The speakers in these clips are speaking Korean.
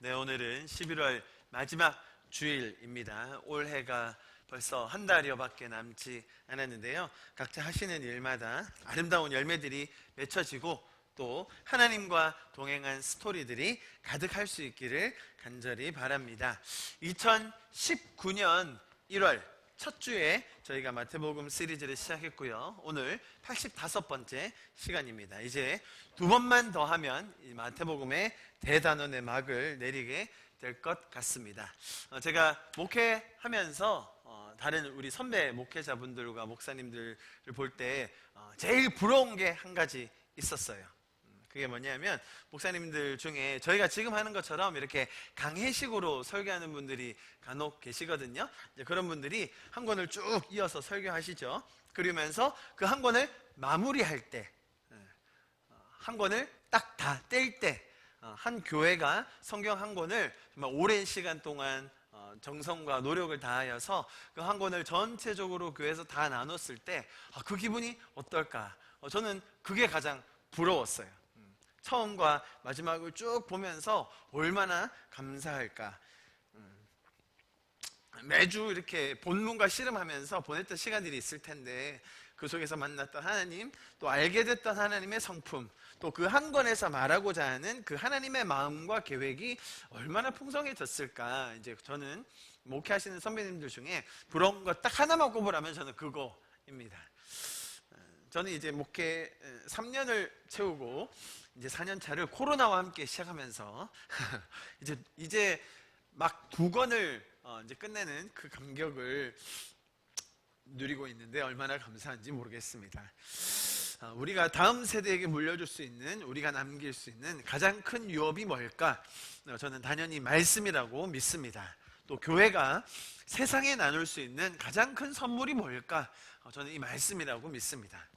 네, 오늘은 11월 마지막 주일입니다. 올해가 벌써 한 달여밖에 남지 않았는데요. 각자 하시는 일마다 아름다운 열매들이 맺혀지고 또 하나님과 동행한 스토리들이 가득할 수 있기를 간절히 바랍니다. 2019년 1월 첫 주에 저희가 마태복음 시리즈를 시작했고요. 오늘 85번째 시간입니다. 이제 두 번만 더 하면 이 마태복음의 대단원의 막을 내리게 될 것 같습니다. 제가 목회하면서 다른 우리 선배 목회자분들과 목사님들을 볼 때 제일 부러운 게 한 가지 있었어요. 그게 뭐냐면 목사님들 중에 저희가 지금 하는 것처럼 이렇게 강해식으로 설교하는 분들이 간혹 계시거든요. 이제 그런 분들이 한 권을 쭉 이어서 설교하시죠. 그러면서 그 한 권을 마무리할 때, 한 권을 딱 다 뗄 때, 한 교회가 성경 한 권을 정말 오랜 시간 동안 정성과 노력을 다하여서 그 한 권을 전체적으로 교회에서 다 나눴을 때 그 기분이 어떨까? 저는 그게 가장 부러웠어요. 처음과 마지막을 쭉 보면서 얼마나 감사할까. 매주 이렇게 본문과 씨름하면서 보냈던 시간들이 있을 텐데 그 속에서 만났던 하나님, 또 알게 됐던 하나님의 성품, 또 그 한 권에서 말하고자 하는 그 하나님의 마음과 계획이 얼마나 풍성해졌을까. 이제 저는 목회하시는 선배님들 중에 부러운 거 딱 하나만 꼽으라면 저는 그거입니다. 저는 이제 목회 3년을 채우고 이제 4년 차를 코로나와 함께 시작하면서 이제 막 두 권을 이제 끝내는 그 감격을 누리고 있는데 얼마나 감사한지 모르겠습니다. 우리가 다음 세대에게 물려줄 수 있는, 우리가 남길 수 있는 가장 큰 유업이 뭘까? 저는 당연히 말씀이라고 믿습니다. 또 교회가 세상에 나눌 수 있는 가장 큰 선물이 뭘까? 저는 이 말씀이라고 믿습니다.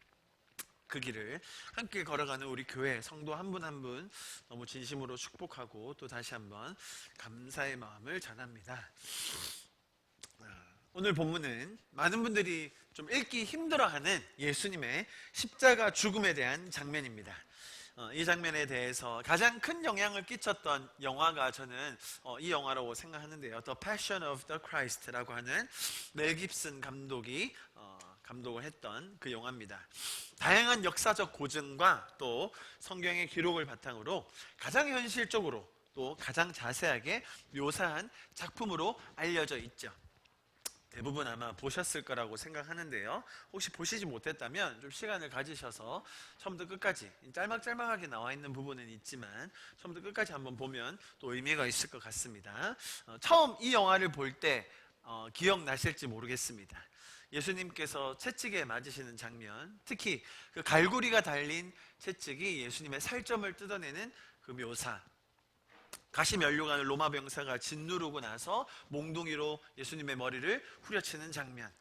그 길을 함께 걸어가는 우리 교회 성도 한 분 한 분 너무 진심으로 축복하고 또 다시 한번 감사의 마음을 전합니다. 오늘 본문은 많은 분들이 좀 읽기 힘들어하는 예수님의 십자가 죽음에 대한 장면입니다. 이 장면에 대해서 가장 큰 영향을 끼쳤던 영화가 저는 이 영화라고 생각하는데요. The Passion of the Christ라고 하는 멜 깁슨 감독이 감독을 했던 그 영화입니다. 다양한 역사적 고증과 또 성경의 기록을 바탕으로 가장 현실적으로 또 가장 자세하게 묘사한 작품으로 알려져 있죠. 대부분 아마 보셨을 거라고 생각하는데요. 혹시 보시지 못했다면 좀 시간을 가지셔서 처음부터 끝까지, 짤막짤막하게 나와 있는 부분은 있지만 처음부터 끝까지 한번 보면 또 의미가 있을 것 같습니다. 처음 이 영화를 볼 때 기억나실지 모르겠습니다. 예수님께서 채찍에 맞으시는 장면, 특히 그 갈고리가 달린 채찍이 예수님의 살점을 뜯어내는 그 묘사, 가시면류관을 로마 병사가 짓누르고 나서 몽둥이로 예수님의 머리를 후려치는 장면,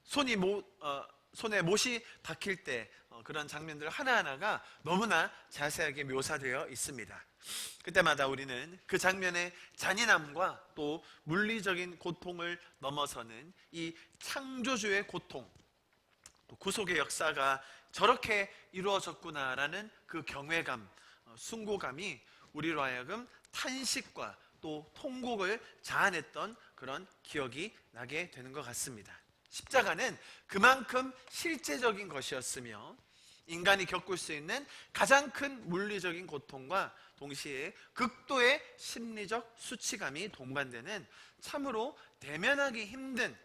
손에 못이 박힐 때 그런 장면들 하나하나가 너무나 자세하게 묘사되어 있습니다. 그때마다 우리는 그 장면의 잔인함과 또 물리적인 고통을 넘어서는 이 창조주의 고통, 또 구속의 역사가 저렇게 이루어졌구나라는 그 경외감, 숭고감이 우리로 하여금 탄식과 또 통곡을 자아냈던 그런 기억이 나게 되는 것 같습니다. 십자가는 그만큼 실제적인 것이었으며 인간이 겪을 수 있는 가장 큰 물리적인 고통과 동시에 극도의 심리적 수치감이 동반되는 참으로 대면하기 힘든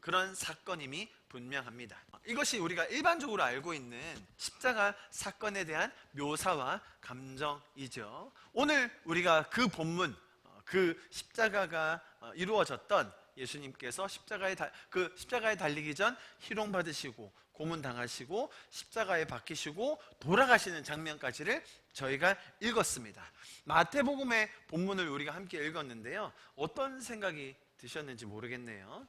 그런 사건임이 분명합니다. 이것이 우리가 일반적으로 알고 있는 십자가 사건에 대한 묘사와 감정이죠. 오늘 우리가 그 본문, 그 십자가가 이루어졌던 예수님께서 십자가에 달리기 전 희롱받으시고 고문당하시고 십자가에 박히시고 돌아가시는 장면까지를 저희가 읽었습니다. 마태복음의 본문을 우리가 함께 읽었는데요. 어떤 생각이 드셨는지 모르겠네요.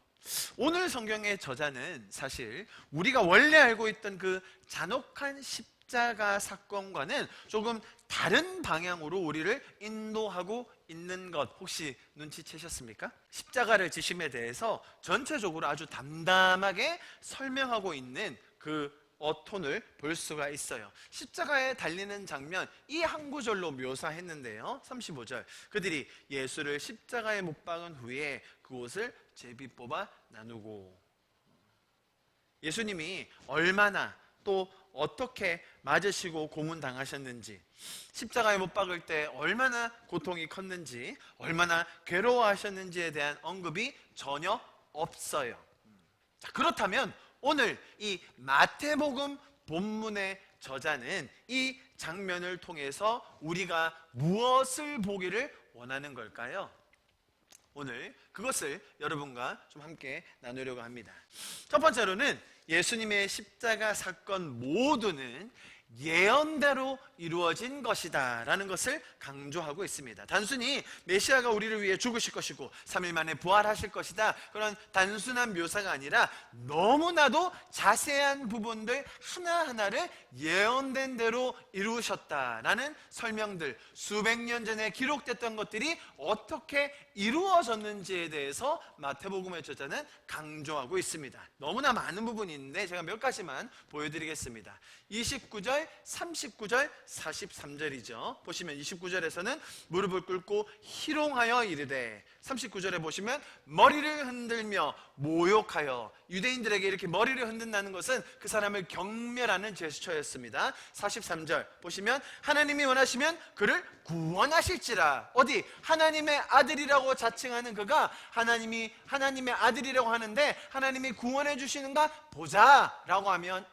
오늘 성경의 저자는 사실 우리가 원래 알고 있던 그 잔혹한 십자가 사건과는 조금 다른 방향으로 우리를 인도하고 있는 것 혹시 눈치채셨습니까? 십자가를 지심에 대해서 전체적으로 아주 담담하게 설명하고 있는 그 어톤을 볼 수가 있어요. 십자가에 달리는 장면 이 한 구절로 묘사했는데요. 35절 그들이 예수를 십자가에 못 박은 후에 그 옷을 제비 뽑아 나누고, 예수님이 얼마나 또 어떻게 맞으시고 고문당하셨는지, 십자가에 못 박을 때 얼마나 고통이 컸는지, 얼마나 괴로워하셨는지에 대한 언급이 전혀 없어요. 자, 그렇다면 오늘 이 마태복음 본문의 저자는 이 장면을 통해서 우리가 무엇을 보기를 원하는 걸까요? 오늘 그것을 여러분과 좀 함께 나누려고 합니다. 첫 번째로는 예수님의 십자가 사건 모두는 예언대로 이루어진 것이다 라는 것을 강조하고 있습니다. 단순히 메시아가 우리를 위해 죽으실 것이고 3일 만에 부활하실 것이다, 그런 단순한 묘사가 아니라 너무나도 자세한 부분들 하나하나를 예언된 대로 이루셨다라는 설명들, 수백 년 전에 기록됐던 것들이 어떻게 이루어졌는지에 대해서 마태복음의 저자는 강조하고 있습니다. 너무나 많은 부분이 있는데 제가 몇 가지만 보여드리겠습니다. 29절, 39절, 43절이죠. 보시면 29절에서는 무릎을 꿇고 희롱하여 이르되, 39절에 보시면 머리를 흔들며 모욕하여, 유대인들에게 이렇게 머리를 흔든다는 것은 그 사람을 경멸하는 제스처였습니다. 43절 보시면 하나님이 원하시면 그를 구원하실지라. 어디? 하나님의 아들이라고 자칭하는 그가 하나님의 아들이라고 하는데 하나님이 구원해 주시는가 보자 라고 하면서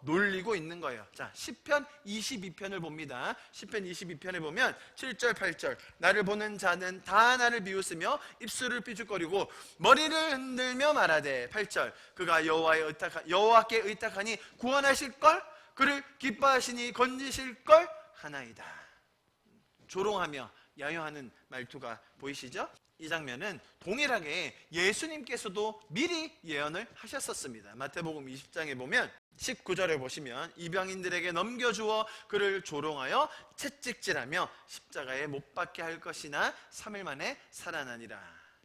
놀리고 있는 거예요. 자, 시편 22편을 봅니다. 시편 22편에 보면 7절 8절 나를 보는 자는 다 나를 비웃으며 입술을 삐죽거리고 머리를 흔들며 말하되, 8절 그가 여호와께 의탁하니 구원하실걸, 그를 기뻐하시니 건지실걸 하나이다. 조롱하며 야유하는 말투가 보이시죠? 이 장면은 동일하게 예수님께서도 미리 예언을 하셨었습니다. 마태복음 20장에 보면 19절에 보시면 이방인들에게 넘겨주어 그를 조롱하여 채찍질하며 십자가에 못 박게 할 것이나 3일 만에 살아나니라.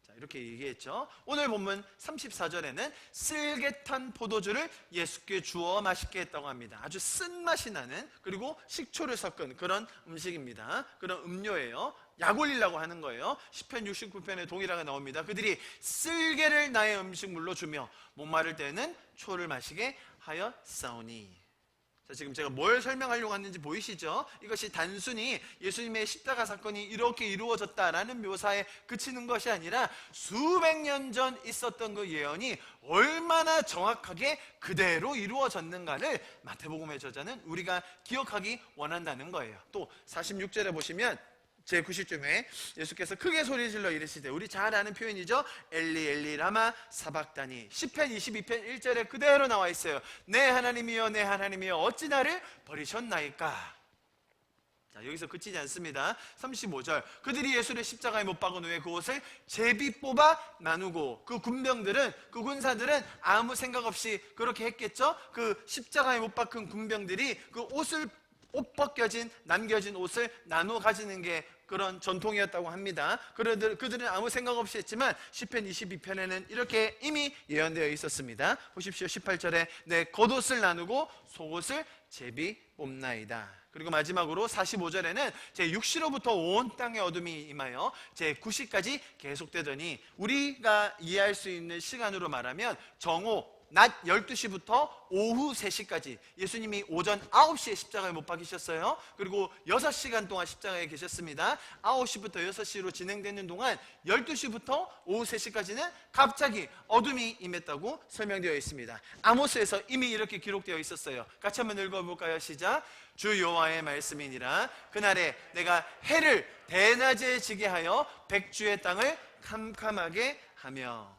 자, 이렇게 얘기했죠. 오늘 본문 34절에는 쓸개탄 포도주를 예수께 주어 맛있게 했다고 합니다. 아주 쓴맛이 나는, 그리고 식초를 섞은 그런 음식입니다. 그런 음료예요. 약 올리려고 하는 거예요. 시편 69편에 동일하게 나옵니다. 그들이 쓸개를 나의 음식물로 주며 목마를 때는 초를 마시게 하여 싸우니. 자, 지금 제가 뭘 설명하려고 하는지 보이시죠? 이것이 단순히 예수님의 십자가 사건이 이렇게 이루어졌다라는 묘사에 그치는 것이 아니라 수백 년 전 있었던 그 예언이 얼마나 정확하게 그대로 이루어졌는가를 마태복음의 저자는 우리가 기억하기 원한다는 거예요. 또 46절에 보시면 제90중에 예수께서 크게 소리질러 이르시되, 우리 잘 아는 표현이죠. 엘리 엘리 라마 사박다니. 시편 22편 1절에 그대로 나와 있어요. 내 하나님이여 내 하나님이여 어찌 나를 버리셨나이까. 자, 여기서 그치지 않습니다. 35절 그들이 예수를 십자가에 못 박은 후에 그 옷을 제비 뽑아 나누고, 그 군병들은, 그 군사들은 아무 생각 없이 그렇게 했겠죠. 그 십자가에 못 박힌 군병들이 그 옷을, 옷 벗겨진 남겨진 옷을 나눠 가지는 게 그런 전통이었다고 합니다. 그들은 아무 생각 없이 했지만 시편 22편에는 이렇게 이미 예언되어 있었습니다. 보십시오. 18절에 내 겉옷을 나누고 속옷을 제비 뽑나이다. 그리고 마지막으로 45절에는 제6시로부터 온 땅에 어둠이 임하여 제9시까지 계속되더니, 우리가 이해할 수 있는 시간으로 말하면 정오, 낮 12시부터 오후 3시까지 예수님이 오전 9시에 십자가에 못 박히셨어요. 그리고 6시간 동안 십자가에 계셨습니다. 9시부터 6시로 진행되는 동안 12시부터 오후 3시까지는 갑자기 어둠이 임했다고 설명되어 있습니다. 아모스에서 이미 이렇게 기록되어 있었어요. 같이 한번 읽어볼까요? 시작. 주 여호와의 말씀이니라. 그날에 내가 해를 대낮에 지게 하여 백주의 땅을 캄캄하게 하며.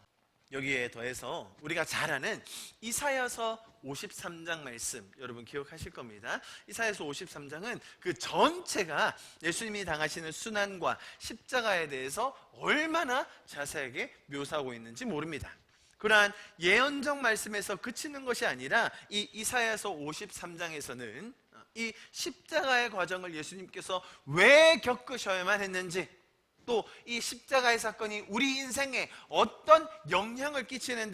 여기에 더해서 우리가 잘 아는 이사야서 53장 말씀 여러분 기억하실 겁니다. 이사야서 53장은 그 전체가 예수님이 당하시는 순환과 십자가에 대해서 얼마나 자세하게 묘사하고 있는지 모릅니다. 그러한 예언적 말씀에서 그치는 것이 아니라 이 이사야서 53장에서는 이 십자가의 과정을 예수님께서 왜 겪으셔야만 했는지, 또 이 십자가의 사건이 우리 인생에 어떤 영향을 끼치는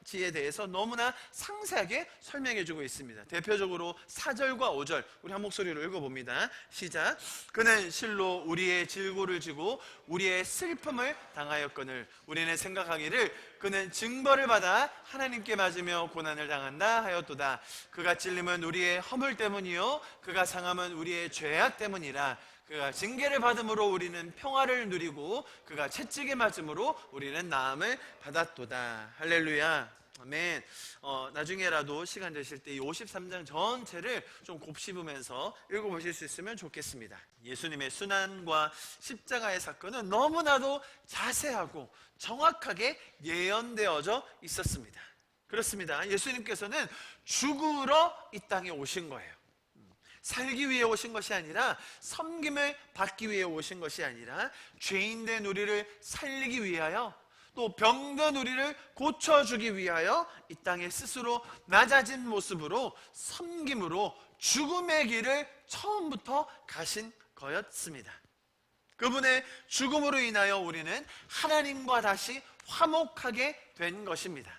지에 대해서 너무나 상세하게 설명해 주고 있습니다. 대표적으로 4절과 5절 우리 한 목소리로 읽어봅니다. 시작. 그는 실로 우리의 질고를 지고 우리의 슬픔을 당하였거늘 우리는 생각하기를 그는 징벌을 받아 하나님께 맞으며 고난을 당한다 하였도다. 그가 찔림은 우리의 허물 때문이요 그가 상함은 우리의 죄악 때문이라. 그가 징계를 받음으로 우리는 평화를 누리고 그가 채찍에 맞음으로 우리는 나음을 받았도다. 할렐루야. 아멘. 나중에라도 시간 되실 때 이 53장 전체를 좀 곱씹으면서 읽어보실 수 있으면 좋겠습니다. 예수님의 순환과 십자가의 사건은 너무나도 자세하고 정확하게 예언되어져 있었습니다. 그렇습니다. 예수님께서는 죽으러 이 땅에 오신 거예요. 살기 위해 오신 것이 아니라 섬김을 받기 위해 오신 것이 아니라 죄인된 우리를 살리기 위하여 또 병든 우리를 고쳐주기 위하여 이 땅에 스스로 낮아진 모습으로 섬김으로 죽음의 길을 처음부터 가신 거였습니다. 그분의 죽음으로 인하여 우리는 하나님과 다시 화목하게 된 것입니다.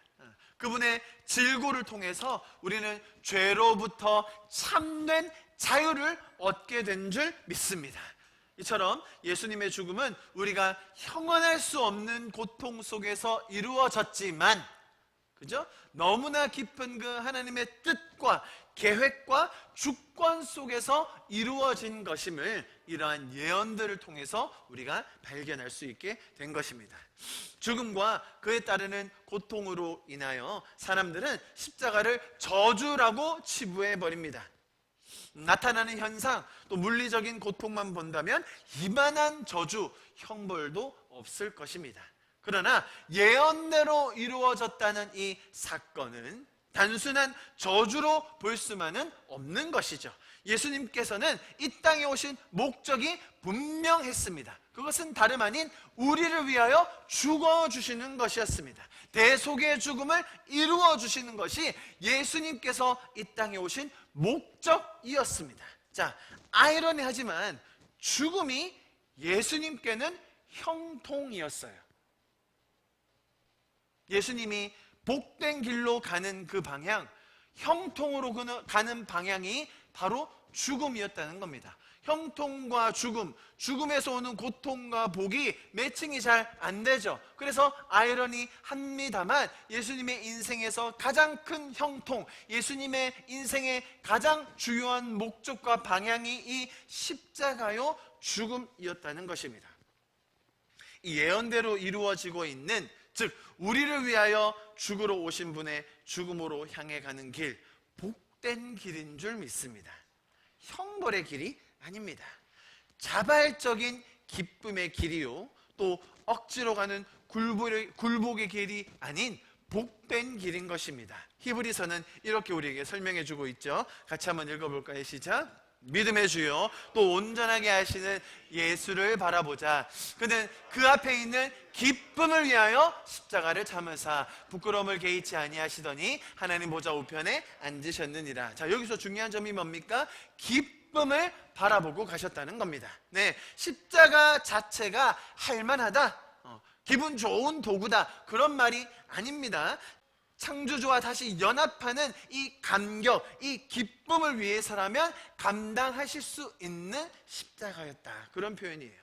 그분의 질고를 통해서 우리는 죄로부터 참된 자유를 얻게 된 줄 믿습니다. 이처럼 예수님의 죽음은 우리가 형언할 수 없는 고통 속에서 이루어졌지만, 그죠? 너무나 깊은 그 하나님의 뜻과 계획과 주권 속에서 이루어진 것임을 이러한 예언들을 통해서 우리가 발견할 수 있게 된 것입니다. 죽음과 그에 따르는 고통으로 인하여 사람들은 십자가를 저주라고 치부해 버립니다. 나타나는 현상, 또 물리적인 고통만 본다면 이만한 저주, 형벌도 없을 것입니다. 그러나 예언대로 이루어졌다는 이 사건은 단순한 저주로 볼 수만은 없는 것이죠. 예수님께서는 이 땅에 오신 목적이 분명했습니다. 그것은 다름 아닌 우리를 위하여 죽어주시는 것이었습니다. 대속의 죽음을 이루어주시는 것이 예수님께서 이 땅에 오신 목적이었습니다. 자, 아이러니하지만 죽음이 예수님께는 형통이었어요. 예수님이 복된 길로 가는 그 방향, 형통으로 가는 방향이 바로 죽음이었다는 겁니다. 형통과 죽음, 죽음에서 오는 고통과 복이 매칭이 잘 안 되죠. 그래서 아이러니합니다만 예수님의 인생에서 가장 큰 형통, 예수님의 인생의 가장 중요한 목적과 방향이 이 십자가요 죽음이었다는 것입니다. 이 예언대로 이루어지고 있는, 즉 우리를 위하여 죽으러 오신 분의 죽음으로 향해 가는 길, 복된 길인 줄 믿습니다. 형벌의 길이 아닙니다. 자발적인 기쁨의 길이요, 또 억지로 가는 굴복의 길이 아닌 복된 길인 것입니다. 히브리서는 이렇게 우리에게 설명해 주고 있죠. 같이 한번 읽어볼까요? 시작. 믿음의 주요 또 온전하게 하시는 예수를 바라보자. 그는 그 앞에 있는 기쁨을 위하여 십자가를 참으사 부끄러움을 개의치 아니하시더니 하나님 보좌 우편에 앉으셨느니라. 자, 여기서 중요한 점이 뭡니까? 기쁨을 바라보고 가셨다는 겁니다. 네, 십자가 자체가 할만하다, 기분 좋은 도구다, 그런 말이 아닙니다. 창조주와 다시 연합하는 이 감격, 이 기쁨을 위해서라면 감당하실 수 있는 십자가였다, 그런 표현이에요.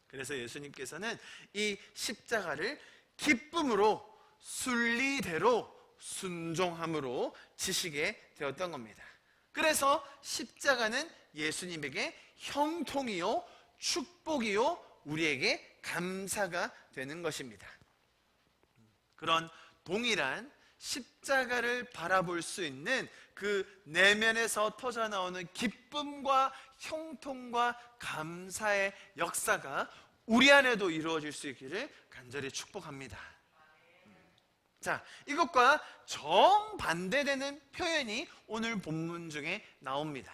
그래서 예수님께서는 이 십자가를 기쁨으로, 순리대로, 순종함으로 지시게 되었던 겁니다. 그래서 십자가는 예수님에게 형통이요, 축복이요, 우리에게 감사가 되는 것입니다. 그런 동일한 십자가를 바라볼 수 있는 그 내면에서 터져나오는 기쁨과 형통과 감사의 역사가 우리 안에도 이루어질 수 있기를 간절히 축복합니다. 자, 이것과 정반대되는 표현이 오늘 본문 중에 나옵니다.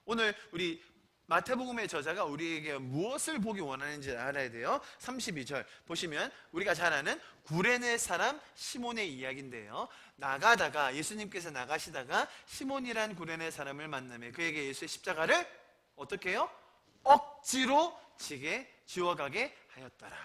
오늘 우리 마태복음의 저자가 우리에게 무엇을 보기 원하는지 알아야 돼요. 32절 보시면 우리가 잘 아는 구레네 사람 시몬의 이야기인데요. 나가다가, 예수님께서 나가시다가 시몬이란 구레네 사람을 만나며 그에게 예수의 십자가를 어떻게 해요? 억지로 지게 지워가게 하였더라.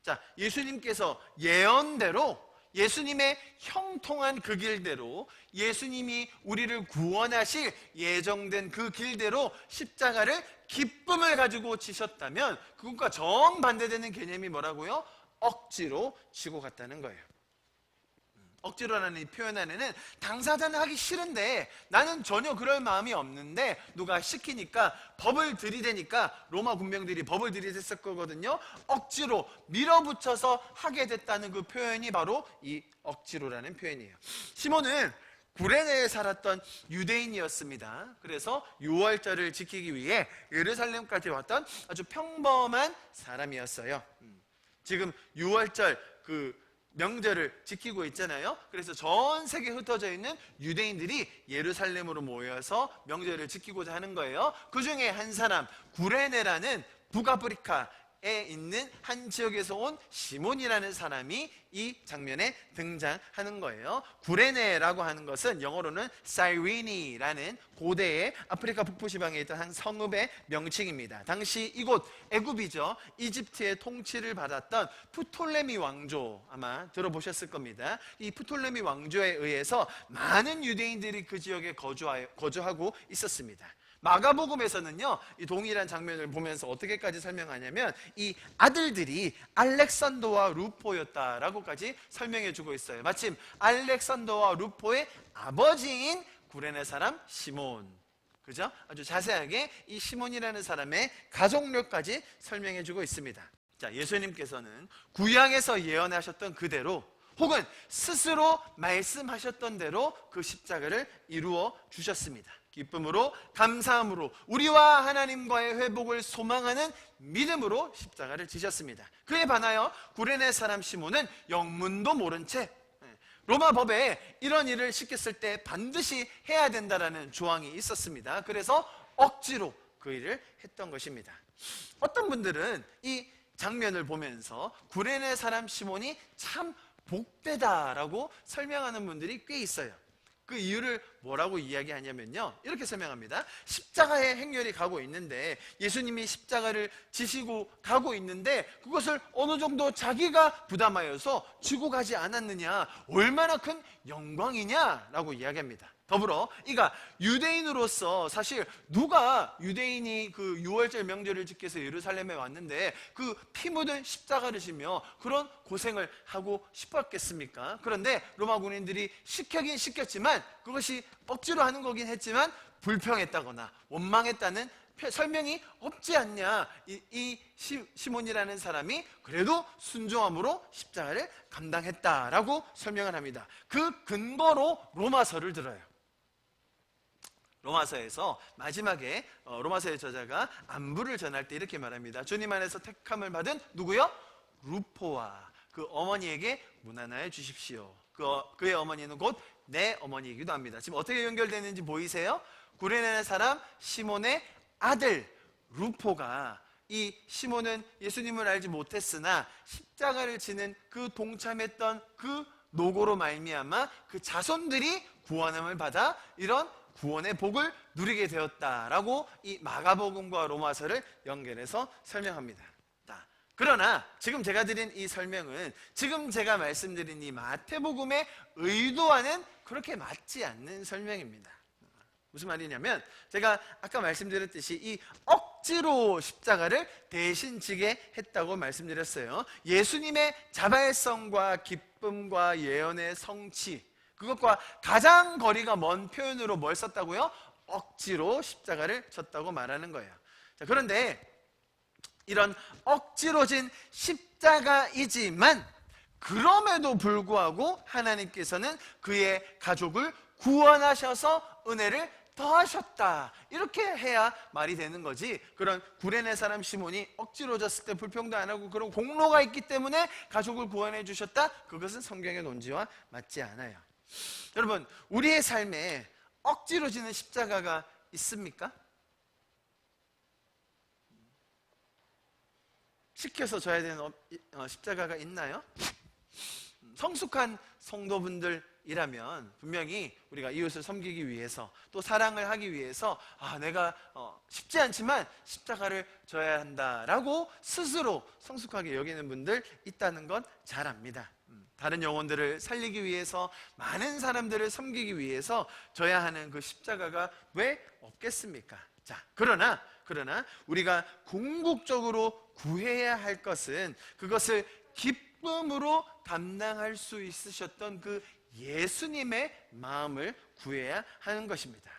자, 예수님께서 예언대로, 예수님의 형통한 그 길대로, 예수님이 우리를 구원하실 예정된 그 길대로 십자가를 기쁨을 가지고 지셨다면 그것과 정반대되는 개념이 뭐라고요? 억지로 지고 갔다는 거예요. 억지로라는 이 표현 안에는 당사자는 하기 싫은데 나는 전혀 그럴 마음이 없는데 누가 시키니까, 법을 들이대니까, 로마 군병들이 법을 들이댔을 거거든요. 억지로 밀어붙여서 하게 됐다는 그 표현이 바로 이 억지로라는 표현이에요. 시몬은 구레네에 살았던 유대인이었습니다. 그래서 유월절을 지키기 위해 예루살렘까지 왔던 아주 평범한 사람이었어요. 지금 유월절 그 명절을 지키고 있잖아요. 그래서 전 세계에 흩어져 있는 유대인들이 예루살렘으로 모여서 명절을 지키고자 하는 거예요. 그 중에 한 사람, 구레네라는 북아프리카에 있는 한 지역에서 온 시몬이라는 사람이 이 장면에 등장하는 거예요. 구레네라고 하는 것은 영어로는 사이리니라는 고대의 아프리카 북부 지방에 있던 한 성읍의 명칭입니다. 당시 이곳 애굽이죠. 이집트의 통치를 받았던 프톨레미 왕조, 아마 들어보셨을 겁니다. 이 프톨레미 왕조에 의해서 많은 유대인들이 그 지역에 거주하고 있었습니다. 마가복음에서는요, 이 동일한 장면을 보면서 어떻게까지 설명하냐면 이 아들들이 알렉산더와 루포였다라고까지 설명해 주고 있어요. 마침 알렉산더와 루포의 아버지인 구레네 사람 시몬, 그죠? 아주 자세하게 이 시몬이라는 사람의 가족력까지 설명해 주고 있습니다. 자, 예수님께서는 구약에서 예언하셨던 그대로, 혹은 스스로 말씀하셨던 대로 그 십자가를 이루어 주셨습니다. 기쁨으로, 감사함으로, 우리와 하나님과의 회복을 소망하는 믿음으로 십자가를 지셨습니다. 그에 반하여 구레네 사람 시몬은 영문도 모른 채 로마 법에 이런 일을 시켰을 때 반드시 해야 된다라는 조항이 있었습니다. 그래서 억지로 그 일을 했던 것입니다. 어떤 분들은 이 장면을 보면서 구레네 사람 시몬이 참 복되다라고 설명하는 분들이 꽤 있어요. 그 이유를 뭐라고 이야기하냐면요, 이렇게 설명합니다. 십자가의 행렬이 가고 있는데, 예수님이 십자가를 지시고 가고 있는데 그것을 어느 정도 자기가 부담하여서 지고 가지 않았느냐, 얼마나 큰 영광이냐라고 이야기합니다. 더불어 이가 유대인으로서, 사실 누가 유대인이 그 유월절 명절을 지켜서 예루살렘에 왔는데 그 피 묻은 십자가를 지며 그런 고생을 하고 싶었겠습니까? 그런데 로마 군인들이 시켜긴 시켰지만, 그것이 억지로 하는 거긴 했지만 불평했다거나 원망했다는 설명이 없지 않냐. 이 시몬이라는 사람이 그래도 순종함으로 십자가를 감당했다라고 설명을 합니다. 그 근거로 로마서를 들어요. 로마서에서 마지막에 로마서의 저자가 안부를 전할 때 이렇게 말합니다. 주님 안에서 택함을 받은 누구요? 루포와 그 어머니에게 문안하여 주십시오. 그의 어머니는 곧 내 어머니이기도 합니다. 지금 어떻게 연결되는지 보이세요? 구레네 사람 시몬의 아들 루포가, 이 시몬은 예수님을 알지 못했으나 십자가를 지는 그 동참했던 그 노고로 말미암아 그 자손들이 구원함을 받아 이런 구원의 복을 누리게 되었다라고 이 마가복음과 로마서를 연결해서 설명합니다. 그러나 지금 제가 드린 이 설명은 지금 제가 말씀드린 이 마태복음의 의도와는 그렇게 맞지 않는 설명입니다. 무슨 말이냐면, 제가 아까 말씀드렸듯이 이 억지로 십자가를 대신 지게 했다고 말씀드렸어요. 예수님의 자발성과 기쁨과 예언의 성취, 그것과 가장 거리가 먼 표현으로 뭘 썼다고요? 억지로 십자가를 졌다고 말하는 거예요. 자, 그런데 이런 억지로 진 십자가이지만 그럼에도 불구하고 하나님께서는 그의 가족을 구원하셔서 은혜를 더하셨다, 이렇게 해야 말이 되는 거지, 그런 구레네 사람 시몬이 억지로 졌을 때 불평도 안 하고 그런 공로가 있기 때문에 가족을 구원해 주셨다, 그것은 성경의 논지와 맞지 않아요. 여러분, 우리의 삶에 억지로 지는 십자가가 있습니까? 시켜서 져야 되는 십자가가 있나요? 성숙한 성도분들 이라면 분명히 우리가 이웃을 섬기기 위해서 또 사랑을 하기 위해서 내가 쉽지 않지만 십자가를 져야 한다라고 스스로 성숙하게 여기는 분들 있다는 건 잘 압니다. 다른 영혼들을 살리기 위해서, 많은 사람들을 섬기기 위해서 져야 하는 그 십자가가 왜 없겠습니까? 자, 그러나 우리가 궁극적으로 구해야 할 것은 그것을 기쁨으로 감당할 수 있으셨던 그 예수님의 마음을 구해야 하는 것입니다.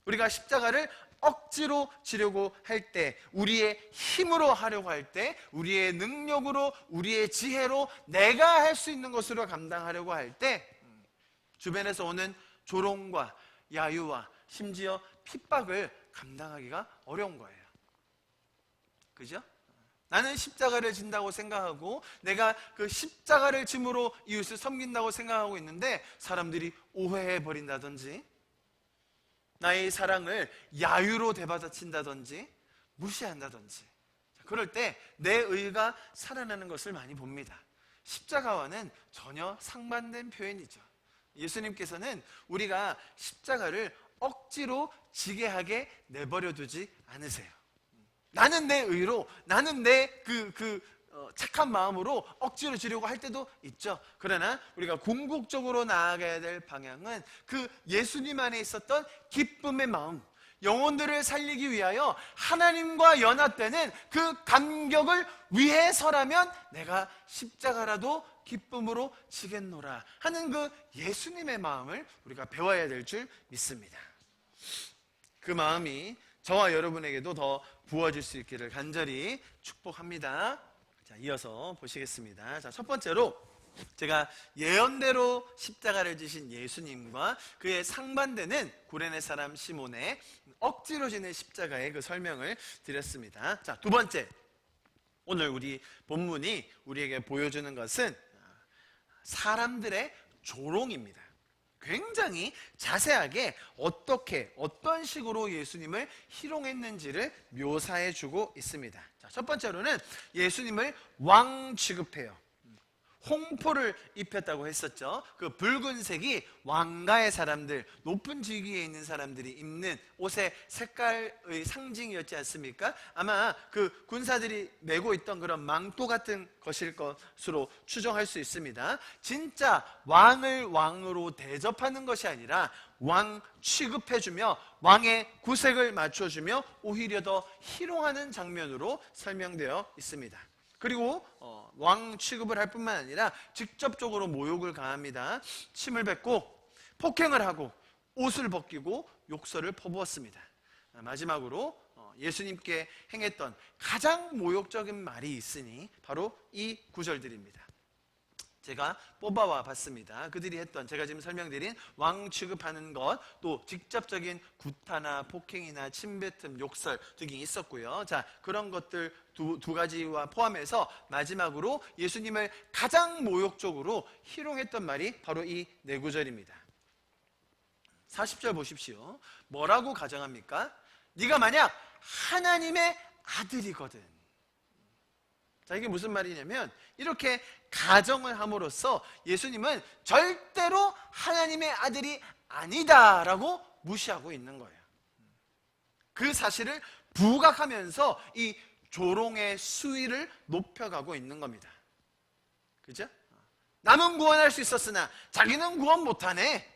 우리가 십자가를 억지로 지려고 할 때, 우리의 힘으로 하려고 할 때, 우리의 능력으로, 우리의 지혜로, 내가 할 수 있는 것으로 감당하려고 할 때 주변에서 오는 조롱과 야유와 심지어 핍박을 감당하기가 어려운 거예요. 그죠? 나는 십자가를 진다고 생각하고 내가 그 십자가를 짐으로 이웃을 섬긴다고 생각하고 있는데 사람들이 오해해 버린다든지, 나의 사랑을 야유로 대받아친다든지 무시한다든지, 그럴 때 내 의가 살아나는 것을 많이 봅니다. 십자가와는 전혀 상반된 표현이죠. 예수님께서는 우리가 십자가를 억지로 지게 하게 내버려 두지 않으세요. 나는 내 의로, 나는 내 착한 마음으로 억지로 지려고 할 때도 있죠. 그러나 우리가 궁극적으로 나아가야 될 방향은 그 예수님 안에 있었던 기쁨의 마음, 영혼들을 살리기 위하여 하나님과 연합되는 그 감격을 위해서라면 내가 십자가라도 기쁨으로 지겠노라 하는 그 예수님의 마음을 우리가 배워야 될 줄 믿습니다. 그 마음이 저와 여러분에게도 더 부어질 수 있기를 간절히 축복합니다. 자, 이어서 보시겠습니다. 자, 첫 번째로 제가 예언대로 십자가를 지신 예수님과 그의 상반되는 구레네 사람 시몬의 억지로 지는 십자가의 그 설명을 드렸습니다. 자, 두 번째, 오늘 우리 본문이 우리에게 보여주는 것은 사람들의 조롱입니다. 굉장히 자세하게 어떤 식으로 예수님을 희롱했는지를 묘사해 주고 있습니다. 자, 첫 번째로는 예수님을 왕 취급해요. 홍포를 입혔다고 했었죠. 그 붉은색이 왕가의 사람들, 높은 직위에 있는 사람들이 입는 옷의 색깔의 상징이었지 않습니까? 아마 그 군사들이 메고 있던 그런 망토 같은 것일 것으로 추정할 수 있습니다. 진짜 왕을 왕으로 대접하는 것이 아니라 왕 취급해주며 왕의 구색을 맞춰주며 오히려 더 희롱하는 장면으로 설명되어 있습니다. 그리고 왕 취급을 할 뿐만 아니라 직접적으로 모욕을 가합니다. 침을 뱉고 폭행을 하고 옷을 벗기고 욕설을 퍼부었습니다. 마지막으로 예수님께 행했던 가장 모욕적인 말이 있으니 바로 이 구절들입니다. 제가 뽑아와 봤습니다. 그들이 했던, 제가 지금 설명드린 왕 취급하는 것, 또 직접적인 구타나 폭행이나 침뱉음, 욕설 등이 있었고요. 자, 그런 것들 두 가지와 포함해서 마지막으로 예수님을 가장 모욕적으로 희롱했던 말이 바로 이 네 구절입니다. 40절 보십시오. 뭐라고 가정합니까? 네가 만약 하나님의 아들이거든. 자, 이게 무슨 말이냐면 이렇게 가정을 함으로써 예수님은 절대로 하나님의 아들이 아니다라고 무시하고 있는 거예요. 그 사실을 부각하면서 이 조롱의 수위를 높여가고 있는 겁니다. 그죠? 남은 구원할 수 있었으나 자기는 구원 못하네.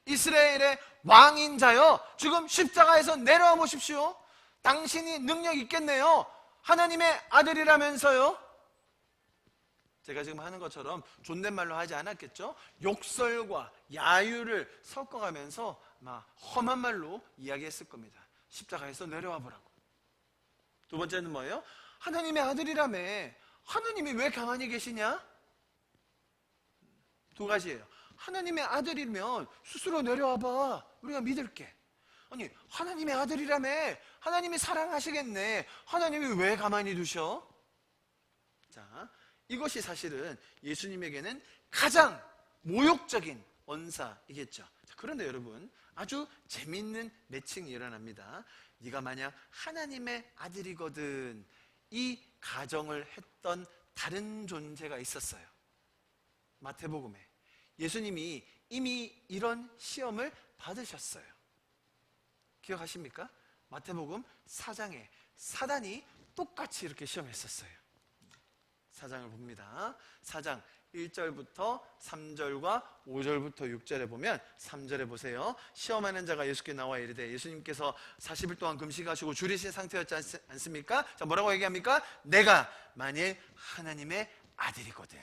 이스라엘의 왕인 자여, 지금 십자가에서 내려와 보십시오. 당신이 능력 있겠네요. 하나님의 아들이라면서요. 제가 지금 하는 것처럼 존댓말로 하지 않았겠죠? 욕설과 야유를 섞어가면서 막 험한 말로 이야기했을 겁니다. 십자가에서 내려와 보라고. 두 번째는 뭐예요? 하나님의 아들이라며. 하나님이 왜 가만히 계시냐? 두 가지예요. 하나님의 아들이면 스스로 내려와 봐. 우리가 믿을게. 아니, 하나님의 아들이라며. 하나님이 사랑하시겠네. 하나님이 왜 가만히 두셔? 자, 이것이 사실은 예수님에게는 가장 모욕적인 언사이겠죠. 자, 그런데 여러분, 아주 재밌는 매칭이 일어납니다. 네가 만약 하나님의 아들이거든. 이 가정을 했던 다른 존재가 있었어요. 마태복음에 예수님이 이미 이런 시험을 받으셨어요. 기억하십니까? 마태복음 4장에 사단이 똑같이 이렇게 시험했었어요. 4장을 봅니다. 4장 1절부터 3절과 5절부터 6절에 보면 3절에 보세요. 시험하는 자가 예수께 나와 이르되, 예수님께서 40일 동안 금식하시고 줄이신 상태였지 않습니까? 자, 뭐라고 얘기합니까? 내가 만일 하나님의 아들이거든.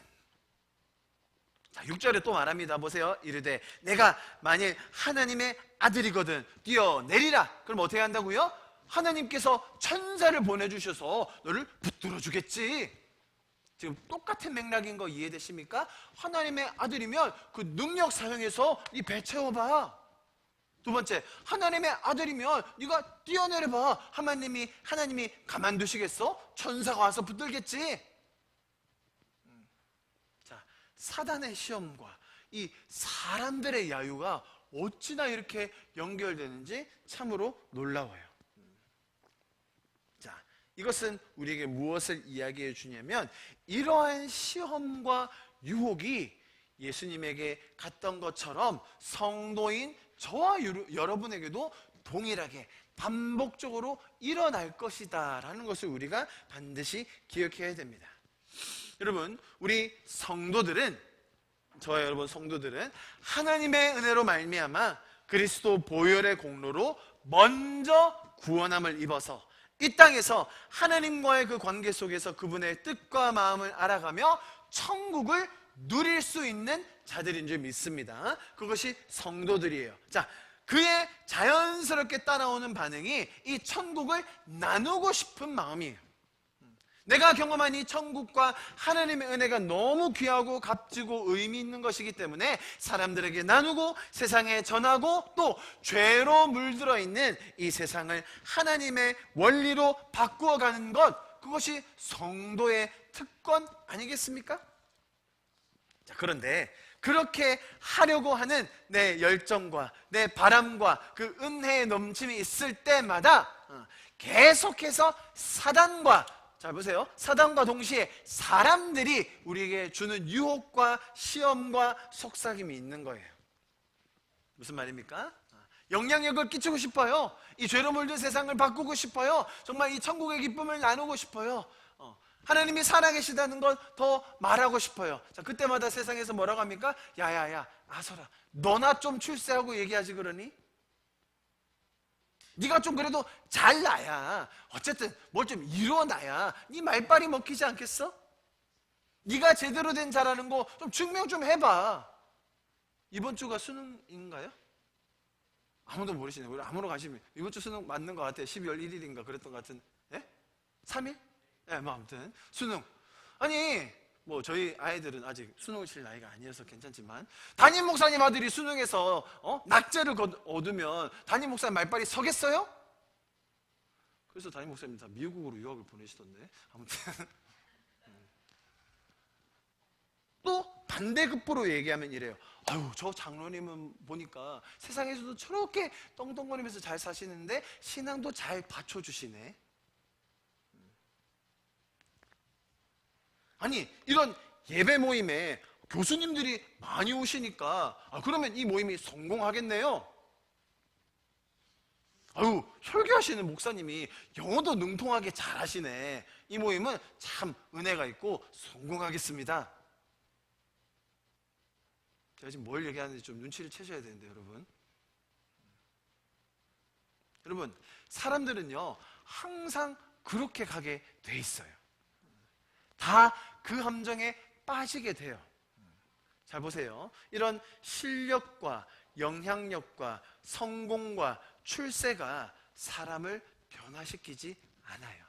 자, 6절에 또 말합니다. 보세요. 이르되 내가 만일 하나님의 아들이거든 뛰어내리라. 그럼 어떻게 한다고요? 하나님께서 천사를 보내주셔서 너를 붙들어 주겠지. 지금 똑같은 맥락인 거 이해되십니까? 하나님의 아들이면 그 능력 사용해서 이 배 채워봐. 두 번째, 하나님의 아들이면 네가 뛰어내려봐. 하나님이 가만두시겠어? 천사가 와서 붙들겠지. 자, 사단의 시험과 이 사람들의 야유가 어찌나 이렇게 연결되는지 참으로 놀라워요. 자, 이것은 우리에게 무엇을 이야기해 주냐면, 이러한 시험과 유혹이 예수님에게 갔던 것처럼 성도인 저와 여러분에게도 동일하게 반복적으로 일어날 것이다 라는 것을 우리가 반드시 기억해야 됩니다. 여러분, 우리 성도들은, 저와 여러분 성도들은 하나님의 은혜로 말미암아 그리스도 보혈의 공로로 먼저 구원함을 입어서 이 땅에서 하나님과의 그 관계 속에서 그분의 뜻과 마음을 알아가며 천국을 누릴 수 있는 자들인 줄 믿습니다. 그것이 성도들이에요. 자, 그의 자연스럽게 따라오는 반응이 이 천국을 나누고 싶은 마음이에요. 내가 경험한 이 천국과 하나님의 은혜가 너무 귀하고 값지고 의미 있는 것이기 때문에 사람들에게 나누고 세상에 전하고, 또 죄로 물들어 있는 이 세상을 하나님의 원리로 바꾸어가는 것, 그것이 성도의 특권 아니겠습니까? 자, 그런데 그렇게 하려고 하는 내 열정과 내 바람과 그 은혜의 넘침이 있을 때마다 계속해서 사단과, 잘 보세요, 사단과 동시에 사람들이 우리에게 주는 유혹과 시험과 속삭임이 있는 거예요. 무슨 말입니까? 영향력을 끼치고 싶어요. 이 죄로 물든 세상을 바꾸고 싶어요. 정말 이 천국의 기쁨을 나누고 싶어요. 하나님이 살아계시다는 걸 더 말하고 싶어요. 자, 그때마다 세상에서 뭐라고 합니까? 야야야, 아서라, 너나 좀 출세하고 얘기하지 그러니? 네가 좀 그래도 잘나야, 어쨌든 뭘 좀 이뤄놔야 네 말빨이 먹히지 않겠어? 네가 제대로 된 자라는 거 좀 증명 좀 해봐. 이번 주가 수능인가요? 아무도 모르시네요. 우리 아무로 가시면 이번 주 수능 맞는 것 같아요. 12월 1일인가 그랬던 것 같은. 예? 3일? 예, 뭐 아무튼 수능. 아니 뭐 저희 아이들은 아직 수능을 칠 나이가 아니어서 괜찮지만, 담임 목사님 아들이 수능에서 낙제를 얻으면 담임 목사님 말빨이 서겠어요? 그래서 담임 목사님 다 미국으로 유학을 보내시던데. 아무튼 또 반대급부로 얘기하면 이래요. 아유, 저 장로님은 보니까 세상에서도 저렇게 떵떵거리면서 잘 사시는데 신앙도 잘 받쳐주시네. 아니, 이런 예배 모임에 교수님들이 많이 오시니까 그러면 이 모임이 성공하겠네요. 아유, 설교하시는 목사님이 영어도 능통하게 잘하시네. 이 모임은 참 은혜가 있고 성공하겠습니다. 제가 지금 뭘 얘기하는지 좀 눈치를 채셔야 되는데, 여러분, 사람들은요 항상 그렇게 가게 돼 있어요. 다 그 함정에 빠지게 돼요. 잘 보세요. 이런 실력과 영향력과 성공과 출세가 사람을 변화시키지 않아요.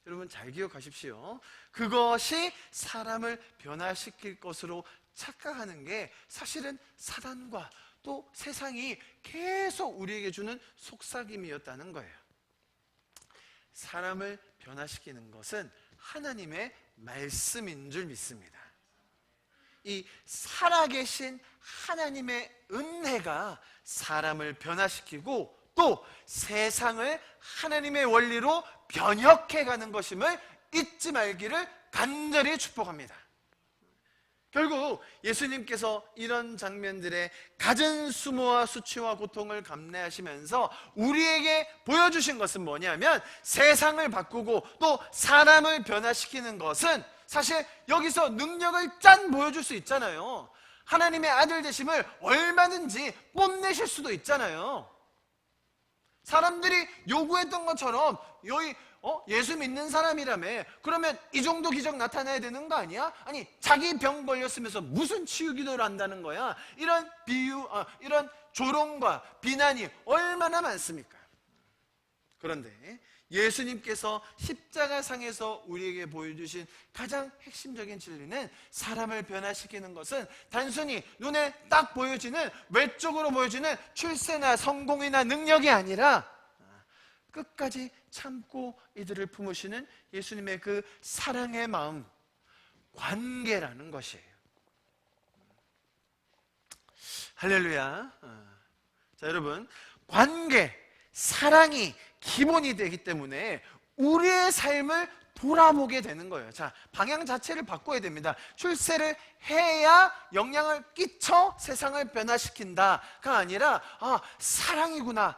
여러분 잘 기억하십시오. 그것이 사람을 변화시킬 것으로 착각하는 게 사실은 사단과 또 세상이 계속 우리에게 주는 속삭임이었다는 거예요. 사람을 변화시키는 것은 하나님의 말씀인 줄 믿습니다. 이 살아계신 하나님의 은혜가 사람을 변화시키고 또 세상을 하나님의 원리로 변혁해가는 것임을 잊지 말기를 간절히 축복합니다. 결국 예수님께서 이런 장면들의 갖은 수모와 수치와 고통을 감내하시면서 우리에게 보여주신 것은 뭐냐면, 세상을 바꾸고 또 사람을 변화시키는 것은 사실 여기서 능력을 짠 보여줄 수 있잖아요. 하나님의 아들 되심을 얼마든지 뽐내실 수도 있잖아요. 사람들이 요구했던 것처럼 여기 예수 믿는 사람이라며, 그러면 이 정도 기적 나타나야 되는 거 아니야? 아니, 자기 병 걸렸으면서 무슨 치유 기도를 한다는 거야? 이런 이런 조롱과 비난이 얼마나 많습니까? 그런데 예수님께서 십자가상에서 우리에게 보여주신 가장 핵심적인 진리는, 사람을 변화시키는 것은 단순히 눈에 딱 보여지는, 외적으로 보여지는 출세나 성공이나 능력이 아니라 끝까지 참고 이들을 품으시는 예수님의 그 사랑의 마음, 관계라는 것이에요. 할렐루야. 자, 여러분, 관계, 사랑이 기본이 되기 때문에 우리의 삶을 돌아보게 되는 거예요. 자, 방향 자체를 바꿔야 됩니다. 출세를 해야 영향을 끼쳐 세상을 변화시킨다가 아니라, 사랑이구나,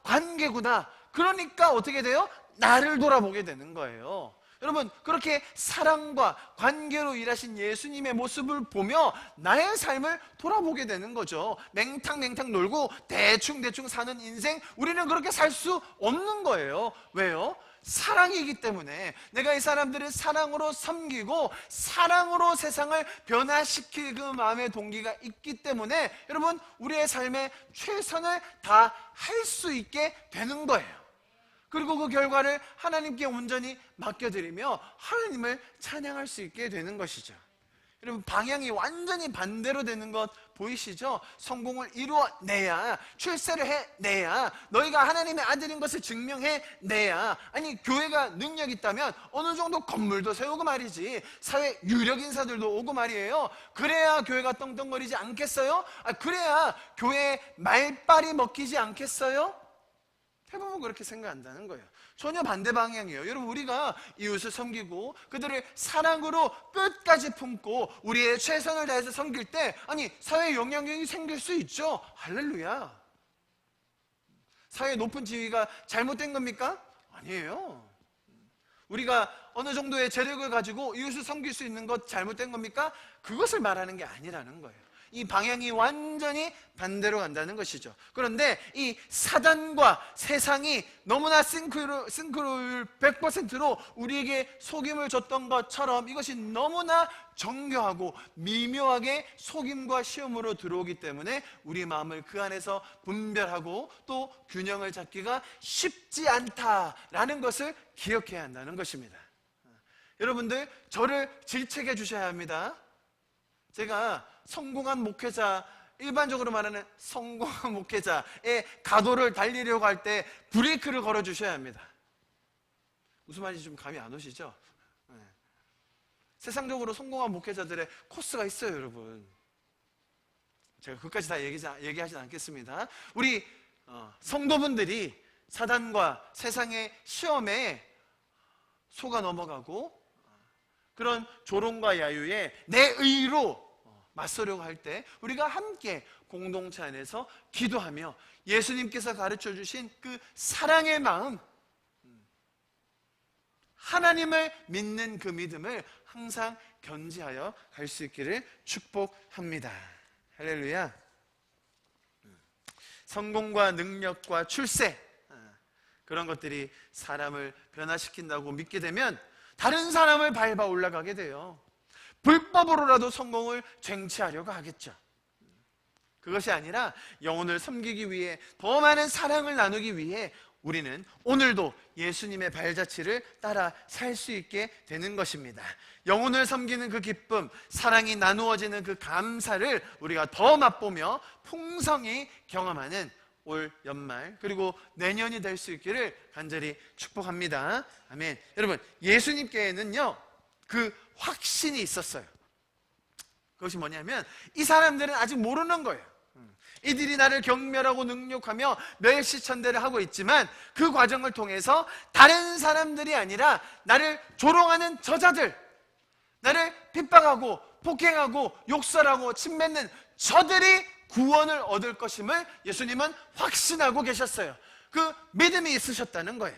관계구나. 그러니까 어떻게 돼요? 나를 돌아보게 되는 거예요. 여러분, 그렇게 사랑과 관계로 일하신 예수님의 모습을 보며 나의 삶을 돌아보게 되는 거죠. 맹탕맹탕 놀고 대충대충 사는 인생, 우리는 그렇게 살 수 없는 거예요. 왜요? 사랑이기 때문에. 내가 이 사람들을 사랑으로 섬기고 사랑으로 세상을 변화시킬 그 마음의 동기가 있기 때문에 여러분, 우리의 삶에 최선을 다할 수 있게 되는 거예요. 그리고 그 결과를 하나님께 온전히 맡겨드리며 하나님을 찬양할 수 있게 되는 것이죠. 여러분, 방향이 완전히 반대로 되는 것 보이시죠? 성공을 이루어내야, 출세를 해내야, 너희가 하나님의 아들인 것을 증명해내야, 아니, 교회가 능력 있다면 어느 정도 건물도 세우고 말이지, 사회 유력 인사들도 오고 말이에요. 그래야 교회가 떵떵거리지 않겠어요? 그래야 교회의 말빨이 먹히지 않겠어요? 대부분 그렇게 생각한다는 거예요. 전혀 반대 방향이에요. 여러분, 우리가 이웃을 섬기고 그들을 사랑으로 끝까지 품고 우리의 최선을 다해서 섬길 때, 아니, 사회에 영향력이 생길 수 있죠. 할렐루야. 사회의 높은 지위가 잘못된 겁니까? 아니에요. 우리가 어느 정도의 재력을 가지고 이웃을 섬길 수 있는 것 잘못된 겁니까? 그것을 말하는 게 아니라는 거예요. 이 방향이 완전히 반대로 간다는 것이죠. 그런데 이 사단과 세상이 너무나 싱크로율 100%로 우리에게 속임을 줬던 것처럼 이것이 너무나 정교하고 미묘하게 속임과 시험으로 들어오기 때문에 우리 마음을 그 안에서 분별하고 또 균형을 잡기가 쉽지 않다라는 것을 기억해야 한다는 것입니다. 여러분들, 저를 질책해 주셔야 합니다. 제가 성공한 목회자, 일반적으로 말하는 성공한 목회자의 가도를 달리려고 할 때 브레이크를 걸어 주셔야 합니다. 무슨 말인지 좀 감이 안 오시죠? 네. 세상적으로 성공한 목회자들의 코스가 있어요, 여러분. 제가 그것까지 다 얘기하진 않겠습니다. 우리 성도분들이 사단과 세상의 시험에 속아 넘어가고 그런 조롱과 야유에 내 의로 맞서려고 할 때 우리가 함께 공동체 안에서 기도하며 예수님께서 가르쳐 주신 그 사랑의 마음, 하나님을 믿는 그 믿음을 항상 견지하여 갈 수 있기를 축복합니다. 할렐루야. 성공과 능력과 출세, 그런 것들이 사람을 변화시킨다고 믿게 되면 다른 사람을 밟아 올라가게 돼요. 불법으로라도 성공을 쟁취하려고 하겠죠. 그것이 아니라 영혼을 섬기기 위해, 더 많은 사랑을 나누기 위해 우리는 오늘도 예수님의 발자취를 따라 살 수 있게 되는 것입니다. 영혼을 섬기는 그 기쁨, 사랑이 나누어지는 그 감사를 우리가 더 맛보며 풍성히 경험하는 올 연말 그리고 내년이 될 수 있기를 간절히 축복합니다. 아멘. 여러분, 예수님께는요 그 확신이 있었어요. 그것이 뭐냐면 이 사람들은 아직 모르는 거예요. 이들이 나를 경멸하고 능욕하며 멸시천대를 하고 있지만 그 과정을 통해서 다른 사람들이 아니라 나를 조롱하는 저자들, 나를 핍박하고 폭행하고 욕설하고 침뱉는 저들이 구원을 얻을 것임을 예수님은 확신하고 계셨어요. 그 믿음이 있으셨다는 거예요.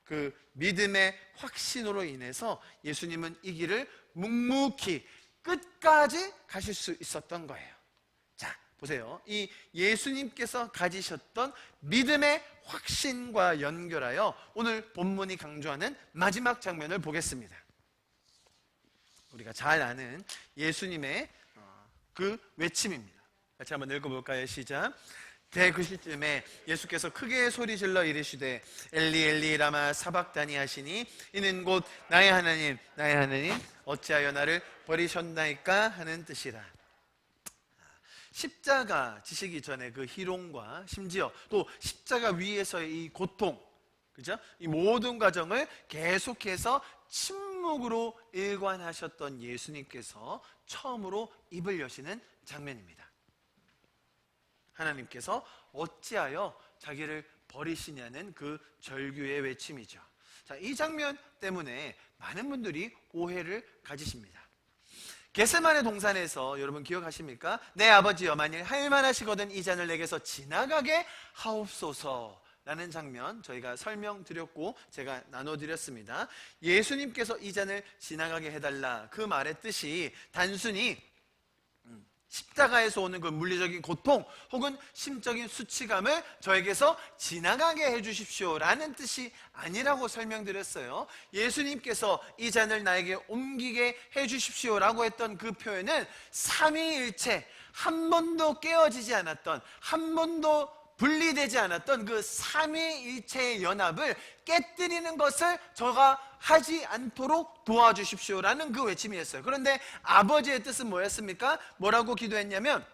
그 믿음의 확신으로 인해서 예수님은 이 길을 묵묵히 끝까지 가실 수 있었던 거예요. 자, 보세요. 이 예수님께서 가지셨던 믿음의 확신과 연결하여 오늘 본문이 강조하는 마지막 장면을 보겠습니다. 우리가 잘 아는 예수님의 그 외침입니다. 같이 한번 읽어볼까요? 시작. 그 시점에 예수께서 크게 소리질러 이르시되 엘리 엘리 라마 사박다니 하시니 이는 곧 나의 하나님 나의 하나님 어찌하여 나를 버리셨나이까 하는 뜻이라. 십자가 지시기 전에 그 희롱과 심지어 또 십자가 위에서의 이 고통, 그죠? 이 모든 과정을 계속해서 침묵으로 일관하셨던 예수님께서 처음으로 입을 여시는 장면입니다. 하나님께서 어찌하여 자기를 버리시냐는 그 절규의 외침이죠. 자, 이 장면 때문에 많은 분들이 오해를 가지십니다. 겟세마네 동산에서 여러분 기억하십니까? 내 아버지여 만일 할만하시거든 이 잔을 내게서 지나가게 하옵소서 라는 장면 저희가 설명드렸고 제가 나눠드렸습니다. 예수님께서 이 잔을 지나가게 해달라, 그 말의 뜻이 단순히 십자가에서 오는 그 물리적인 고통 혹은 심적인 수치감을 저에게서 지나가게 해주십시오 라는 뜻이 아니라고 설명드렸어요. 예수님께서 이 잔을 나에게 옮기게 해주십시오 라고 했던 그 표현은 삼위일체, 한 번도 깨어지지 않았던, 한 번도 분리되지 않았던 그 삼위일체의 연합을 깨뜨리는 것을 저가 하지 않도록 도와주십시오라는 그 외침이었어요. 그런데 아버지의 뜻은 뭐였습니까? 뭐라고 기도했냐면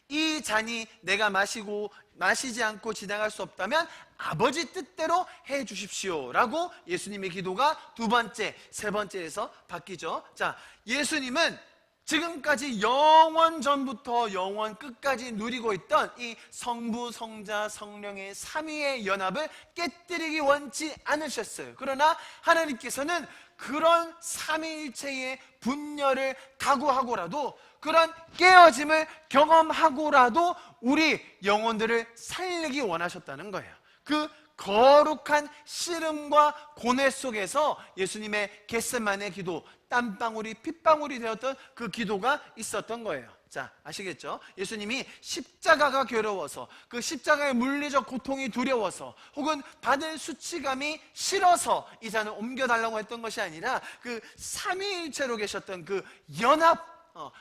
이 잔이 내가 마시지 않고 지나갈 수 없다면 아버지 뜻대로 해 주십시오 라고 예수님의 기도가 두 번째, 세 번째에서 바뀌죠. 자, 예수님은 지금까지 영원 전부터 영원 끝까지 누리고 있던 이 성부, 성자, 성령의 삼위의 연합을 깨뜨리기 원치 않으셨어요. 그러나 하나님께서는 그런 삼위일체의 분열을 각오하고라도, 그런 깨어짐을 경험하고라도 우리 영혼들을 살리기 원하셨다는 거예요. 그 거룩한 씨름과 고뇌 속에서 예수님의 겟세마네 기도, 땀방울이 핏방울이 되었던 그 기도가 있었던 거예요. 자, 아시겠죠? 예수님이 십자가가 괴로워서, 그 십자가의 물리적 고통이 두려워서, 혹은 받을 수치감이 싫어서 이 잔을 옮겨달라고 했던 것이 아니라 그 삼위일체로 계셨던 그 연합,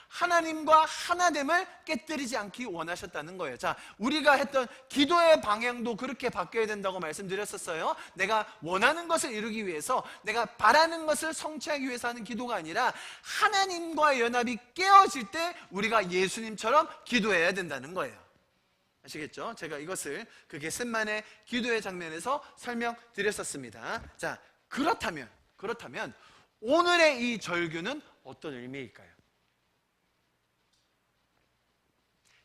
하나님과 하나됨을 깨뜨리지 않기 원하셨다는 거예요. 자, 우리가 했던 기도의 방향도 그렇게 바뀌어야 된다고 말씀드렸었어요. 내가 원하는 것을 이루기 위해서, 내가 바라는 것을 성취하기 위해서 하는 기도가 아니라 하나님과의 연합이 깨어질 때 우리가 예수님처럼 기도해야 된다는 거예요. 아시겠죠? 제가 이것을 그 겟세마네 기도의 장면에서 설명드렸었습니다. 자, 그렇다면 오늘의 이 절규는 어떤 의미일까요?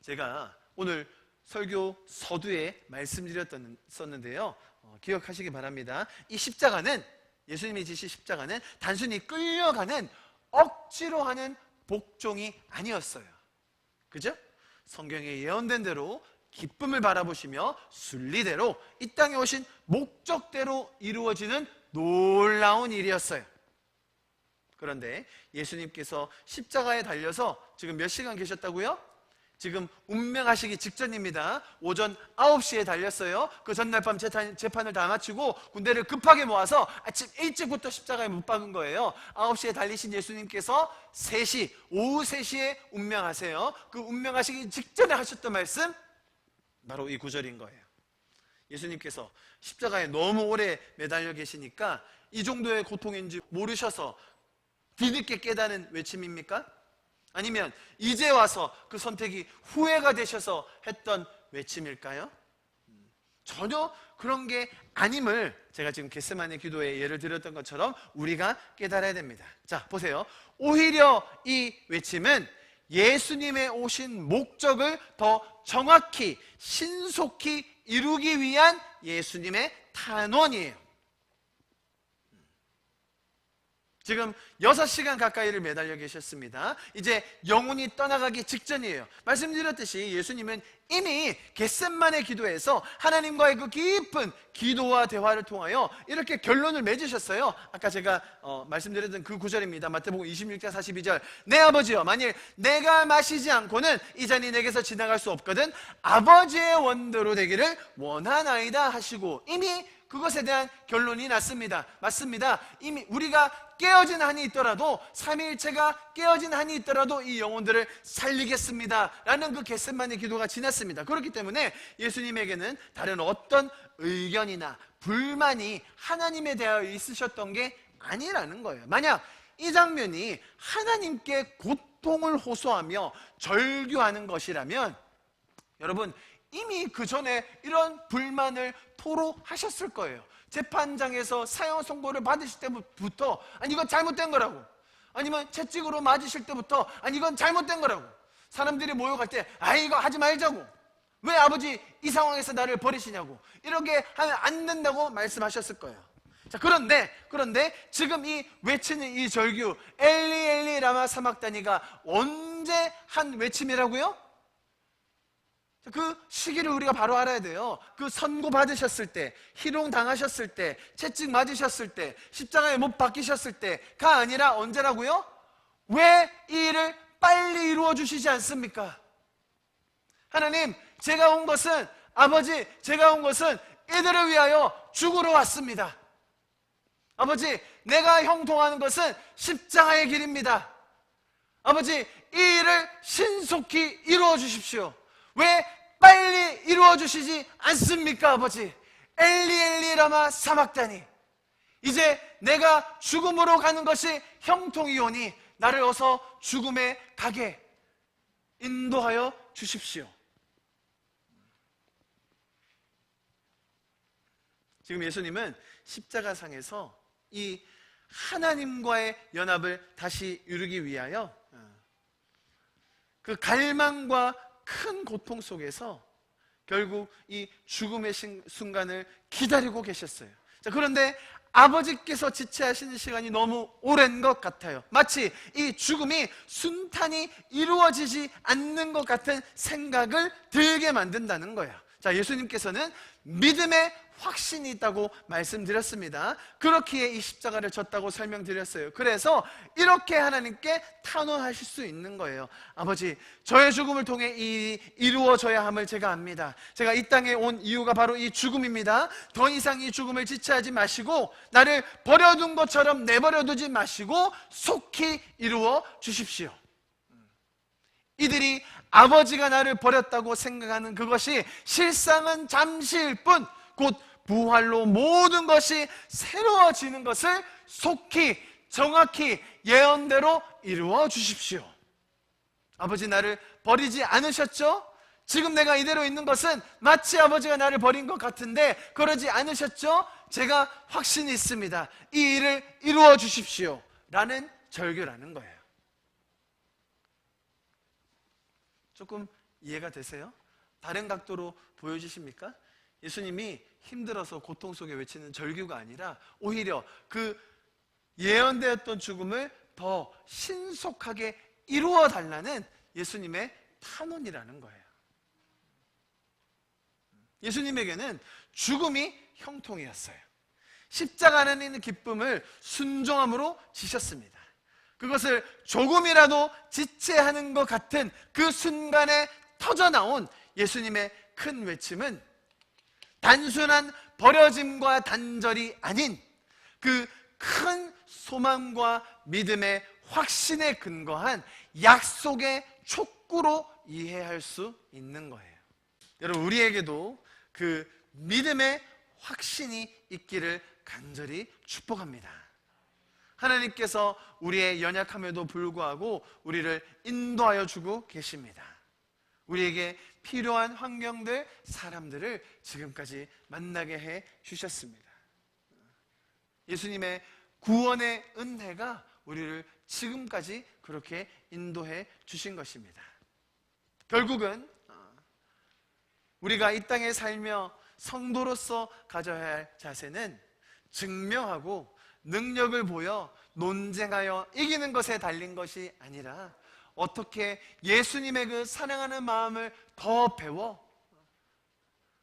제가 오늘 설교 서두에 말씀드렸었는데요. 기억하시기 바랍니다. 이 십자가는, 예수님이 지신 십자가는 단순히 끌려가는, 억지로 하는 복종이 아니었어요. 그죠? 성경에 예언된 대로 기쁨을 바라보시며 순리대로 이 땅에 오신 목적대로 이루어지는 놀라운 일이었어요. 그런데 예수님께서 십자가에 달려서 지금 몇 시간 계셨다고요? 지금 운명하시기 직전입니다. 오전 9시에 달렸어요. 그 전날 밤 재판을 다 마치고 군대를 급하게 모아서 아침 일찍부터 십자가에 못 박은 거예요. 9시에 달리신 예수님께서 오후 3시에 운명하세요. 그 운명하시기 직전에 하셨던 말씀, 바로 이 구절인 거예요. 예수님께서 십자가에 너무 오래 매달려 계시니까 이 정도의 고통인지 모르셔서 뒤늦게 깨닫는 외침입니까? 아니면 이제 와서 그 선택이 후회가 되셔서 했던 외침일까요? 전혀 그런 게 아님을 제가 지금 겟세마네 기도에 예를 들었던 것처럼 우리가 깨달아야 됩니다. 자, 보세요. 오히려 이 외침은 예수님의 오신 목적을 더 정확히, 신속히 이루기 위한 예수님의 탄원이에요. 지금 6시간 가까이를 매달려 계셨습니다. 이제 영혼이 떠나가기 직전이에요. 말씀드렸듯이 예수님은 이미 겟셋만의 기도에서 하나님과의 그 깊은 기도와 대화를 통하여 이렇게 결론을 맺으셨어요. 아까 제가 말씀드렸던 그 구절입니다. 마태복음 26장 42절. 내 아버지여, 만일 내가 마시지 않고는 이 잔이 내게서 지나갈 수 없거든 아버지의 원대로 되기를 원하나이다 하시고, 이미 그것에 대한 결론이 났습니다. 맞습니다. 이미 우리가 깨어진 한이 있더라도, 삼위일체가 깨어진 한이 있더라도 이 영혼들을 살리겠습니다 라는 그 겟셋만의 기도가 지났습니다. 그렇기 때문에 예수님에게는 다른 어떤 의견이나 불만이 하나님에 대하여 있으셨던 게 아니라는 거예요. 만약 이 장면이 하나님께 고통을 호소하며 절규하는 것이라면 여러분 이미 그 전에 이런 불만을 토로하셨을 거예요. 재판장에서 사형 선고를 받으실 때부터 아니 이건 잘못된 거라고, 아니면 채찍으로 맞으실 때부터 아니 이건 잘못된 거라고, 사람들이 모여갈 때 아 이거 하지 말자고, 왜 아버지 이 상황에서 나를 버리시냐고, 이렇게 하면 안 된다고 말씀하셨을 거예요. 자, 그런데 지금 이 외치는 이 절규 엘리 엘리 라마 사막다니가 언제 한 외침이라고요? 그 시기를 우리가 바로 알아야 돼요. 그 선고 받으셨을 때, 희롱 당하셨을 때, 채찍 맞으셨을 때, 십자가에 못 박히셨을 때가 아니라 언제라고요? 왜 이 일을 빨리 이루어 주시지 않습니까? 하나님, 제가 온 것은, 아버지, 제가 온 것은 이들을 위하여 죽으러 왔습니다. 아버지, 내가 형통하는 것은 십자가의 길입니다. 아버지, 이 일을 신속히 이루어 주십시오. 왜 빨리 이루어 주시지 않습니까? 아버지, 엘리 엘리 라마 사막다니, 이제 내가 죽음으로 가는 것이 형통이오니 나를 어서 죽음에 가게 인도하여 주십시오. 지금 예수님은 십자가상에서 이 하나님과의 연합을 다시 이루기 위하여 그 갈망과 큰 고통 속에서 결국 이 죽음의 순간을 기다리고 계셨어요. 자, 그런데 아버지께서 지체하시는 시간이 너무 오랜 것 같아요. 마치 이 죽음이 순탄히 이루어지지 않는 것 같은 생각을 들게 만든다는 거야. 자, 예수님께서는 믿음의 확신이 있다고 말씀드렸습니다. 그렇기에 이 십자가를 졌다고 설명드렸어요. 그래서 이렇게 하나님께 탄원하실 수 있는 거예요. 아버지, 저의 죽음을 통해 이 일이 이루어져야 함을 제가 압니다. 제가 이 땅에 온 이유가 바로 이 죽음입니다. 더 이상 이 죽음을 지체하지 마시고 나를 버려둔 것처럼 내버려두지 마시고 속히 이루어 주십시오. 이들이 아버지가 나를 버렸다고 생각하는 그것이 실상은 잠시일 뿐 곧 부활로 모든 것이 새로워지는 것을 속히 정확히 예언대로 이루어 주십시오. 아버지, 나를 버리지 않으셨죠? 지금 내가 이대로 있는 것은 마치 아버지가 나를 버린 것 같은데 그러지 않으셨죠? 제가 확신이 있습니다. 이 일을 이루어 주십시오 라는 절규라는 거예요. 조금 이해가 되세요? 다른 각도로 보여주십니까? 예수님이 힘들어서 고통 속에 외치는 절규가 아니라 오히려 그 예언되었던 죽음을 더 신속하게 이루어 달라는 예수님의 탄원이라는 거예요. 예수님에게는 죽음이 형통이었어요. 십자가는 있는 기쁨을 순종함으로 지셨습니다. 그것을 조금이라도 지체하는 것 같은 그 순간에 터져나온 예수님의 큰 외침은 단순한 버려짐과 단절이 아닌 그 큰 소망과 믿음의 확신에 근거한 약속의 촉구로 이해할 수 있는 거예요. 여러분, 우리에게도 그 믿음의 확신이 있기를 간절히 축복합니다. 하나님께서 우리의 연약함에도 불구하고 우리를 인도하여 주고 계십니다. 우리에게 필요한 환경들, 사람들을 지금까지 만나게 해 주셨습니다. 예수님의 구원의 은혜가 우리를 지금까지 그렇게 인도해 주신 것입니다. 결국은 우리가 이 땅에 살며 성도로서 가져야 할 자세는 증명하고 능력을 보여 논쟁하여 이기는 것에 달린 것이 아니라 어떻게 예수님의 그 사랑하는 마음을 더 배워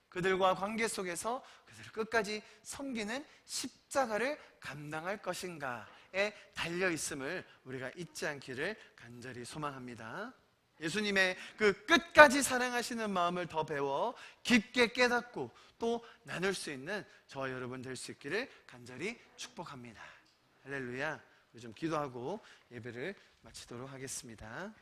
그들과 관계 속에서 그들을 끝까지 섬기는 십자가를 감당할 것인가에 달려 있음을 우리가 잊지 않기를 간절히 소망합니다. 예수님의 그 끝까지 사랑하시는 마음을 더 배워 깊게 깨닫고 또 나눌 수 있는 저와 여러분 될 수 있기를 간절히 축복합니다. 할렐루야. 우리 좀 기도하고 예배를 마치도록 하겠습니다.